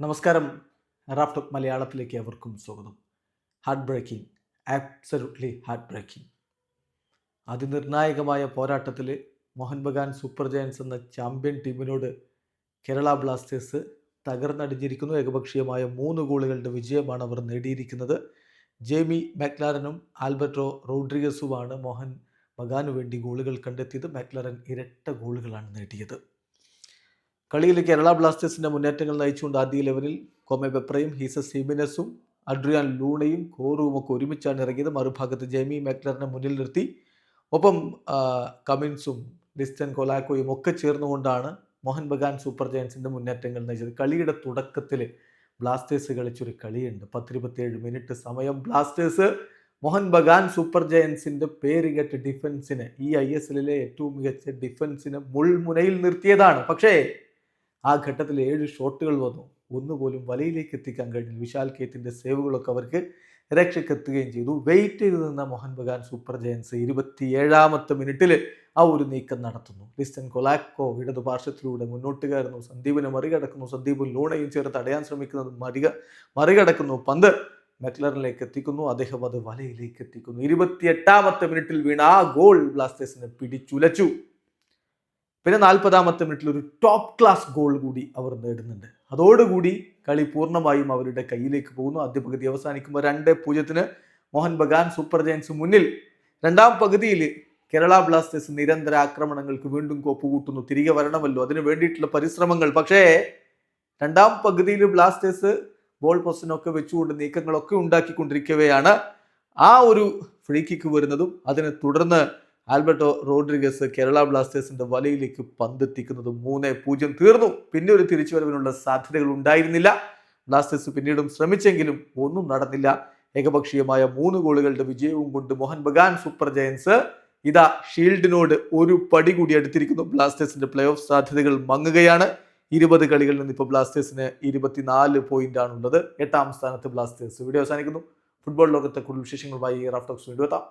നമസ്കാരം. റാഫ്റ്റോക്ക് മലയാളത്തിലേക്ക് അവർക്കും സ്വാഗതം. Heartbreaking, absolutely heartbreaking. അതിനിർണായകമായ പോരാട്ടത്തിൽ മോഹൻ ബഗാൻ സൂപ്പർ ജയൻസ് എന്ന ചാമ്പ്യൻ ടീമിനോട് കേരള ബ്ലാസ്റ്റേഴ്സ് തകർന്നടിഞ്ഞിരിക്കുന്നു. ഏകപക്ഷീയമായ 3 ഗോളുകളുടെ വിജയമാണ് അവർ നേടിയിരിക്കുന്നത്. ജേമി മാക്ലാരനും ആൽബർട്ടോ റോഡ്രിഗസുമാണ് മോഹൻ ബഗാനു വേണ്ടി ഗോളുകൾ കണ്ടെത്തിയത്. മാക്ലാരൻ ഇരട്ട ഗോളുകളാണ് നേടിയത്. കളിയിൽ കേരള ബ്ലാസ്റ്റേഴ്സിന്റെ മുന്നേറ്റങ്ങൾ നയിച്ചുകൊണ്ട് ആദ്യ ലെവലിൽ കോമെ ബെപ്രയും ഹീസസ് ഹിമിനസും അഡ്രിയാൻ ലൂണയും കോറുവും ഒക്കെ ഒരുമിച്ചാണ് ഇറങ്ങിയത്. മറുഭാഗത്ത് ജെമി മാക്ലറിനെ മുന്നിൽ നിർത്തി. ഒപ്പം കമിൻസും ഡിസ്റ്റൻ കൊലാക്കോയും ഒക്കെ ചേർന്നുകൊണ്ടാണ് മോഹൻ ബഗാൻ സൂപ്പർ ജയൻസിന്റെ മുന്നേറ്റങ്ങൾ നയിച്ചത്. കളിയുടെ തുടക്കത്തിൽ ബ്ലാസ്റ്റേഴ്സ് കളിച്ചൊരു കളിയുണ്ട്. 10-27 മിനിറ്റ് സമയം ബ്ലാസ്റ്റേഴ്സ് മോഹൻ ബഗാൻ സൂപ്പർ ജയൻസിന്റെ പേരുകെട്ട ഡിഫൻസിനെ, ഈ ISL ഏറ്റവും മികച്ച ഡിഫൻസിനെ മുൾമുനയിൽ നിർത്തിയതാണ്. പക്ഷേ ആ ഘട്ടത്തിൽ 7 ഷോട്ടുകൾ വന്നു. ഒന്നുപോലും വലയിലേക്ക് എത്തിക്കാൻ കഴിഞ്ഞില്ല. വിശാൽ കേത്തിന്റെ സേവുകളൊക്കെ അവർക്ക് രക്ഷയ്ക്കെത്തുകയും ചെയ്തു. വെയിറ്റ് ചെയ്ത് നിന്ന മോഹൻ ബഗാൻ സൂപ്പർ ജയൻസ് 27ാമത്തെ മിനിറ്റിൽ ആ ഒരു നീക്കം നടത്തുന്നു. ലിസ്റ്റൻ കൊലാക്കോ ഇടതു പാർശ്വത്തിലൂടെ മുന്നോട്ട് കയറുന്നു. സന്ദീപിനെ മറികടക്കുന്നു. സന്ദീപും ലൂണയും ചേർത്ത് തടയാൻ ശ്രമിക്കുന്നത് മറികടക്കുന്നു. പന്ത് മെക്ലറിലേക്ക് എത്തിക്കുന്നു. അദ്ദേഹം അത് വലയിലേക്ക് എത്തിക്കുന്നു. 28ാമത്തെ മിനിറ്റിൽ വീണ ആ ഗോൾ ബ്ലാസ്റ്റേഴ്സിനെ പിടിച്ചുലച്ചു. പിന്നെ 40ാമത്തെ മിനിറ്റിൽ ഒരു ടോപ്പ് ക്ലാസ് ഗോൾ കൂടി അവർ നേടുന്നുണ്ട്. അതോടുകൂടി കളി പൂർണ്ണമായും അവരുടെ കയ്യിലേക്ക് പോകുന്നു. ആദ്യ പകുതി അവസാനിക്കുമ്പോൾ 2-0 മോഹൻ ബഗാൻ സൂപ്പർ ജയൻസ് മുന്നിൽ. രണ്ടാം പകുതിയിൽ കേരള ബ്ലാസ്റ്റേഴ്സ് നിരന്തര ആക്രമണങ്ങൾക്ക് വീണ്ടും കോപ്പുകൂട്ടുന്നു. തിരികെ വരണമല്ലോ, അതിന് വേണ്ടിയിട്ടുള്ള പരിശ്രമങ്ങൾ. പക്ഷേ രണ്ടാം പകുതിയിൽ ബ്ലാസ്റ്റേഴ്സ് ബോൾ പൊസിഷനൊക്കെ വെച്ചുകൊണ്ട് നീക്കങ്ങളൊക്കെ ഉണ്ടാക്കിക്കൊണ്ടിരിക്കവെയാണ് ആ ഒരു ഫ്രീ കിക്ക് വരുന്നതും അതിനെ തുടർന്ന് ആൽബർട്ടോ റോഡ്രിഗസ് കേരള ബ്ലാസ്റ്റേഴ്സിന്റെ വലയിലേക്ക് പന്തെത്തിക്കുന്നതും 3-0 തീർന്നു. പിന്നെ ഒരു തിരിച്ചുവരവിനുള്ള സാധ്യതകൾ ഉണ്ടായിരുന്നില്ല. ബ്ലാസ്റ്റേഴ്സ് പിന്നീടും ശ്രമിച്ചെങ്കിലും ഒന്നും നടന്നില്ല. ഏകപക്ഷീയമായ 3 ഗോളുകളുടെ വിജയവും കൊണ്ട് മോഹൻ ബഗാൻ സൂപ്പർ ജയൻസ് ഇതാ ഷീൽഡിനോട് ഒരു പടി കൂടി അടുത്തിരിക്കുന്നു. ബ്ലാസ്റ്റേഴ്സിന്റെ പ്ലേ ഓഫ് സാധ്യതകൾ മങ്ങുകയാണ്. 20 കളികളിൽ നിന്ന് ഇപ്പോൾ ബ്ലാസ്റ്റേഴ്സിന് 24 പോയിന്റാണുള്ളത്. 8ാം സ്ഥാനത്ത് ബ്ലാസ്റ്റേഴ്സ്. വീഡിയോ അവസാനിക്കുന്നു. ഫുട്ബോൾ ലോകത്തെ കൂടുതൽ വിശേഷങ്ങളുമായി റാഫ്റ്റോക്സ് വീണ്ടും എത്താം.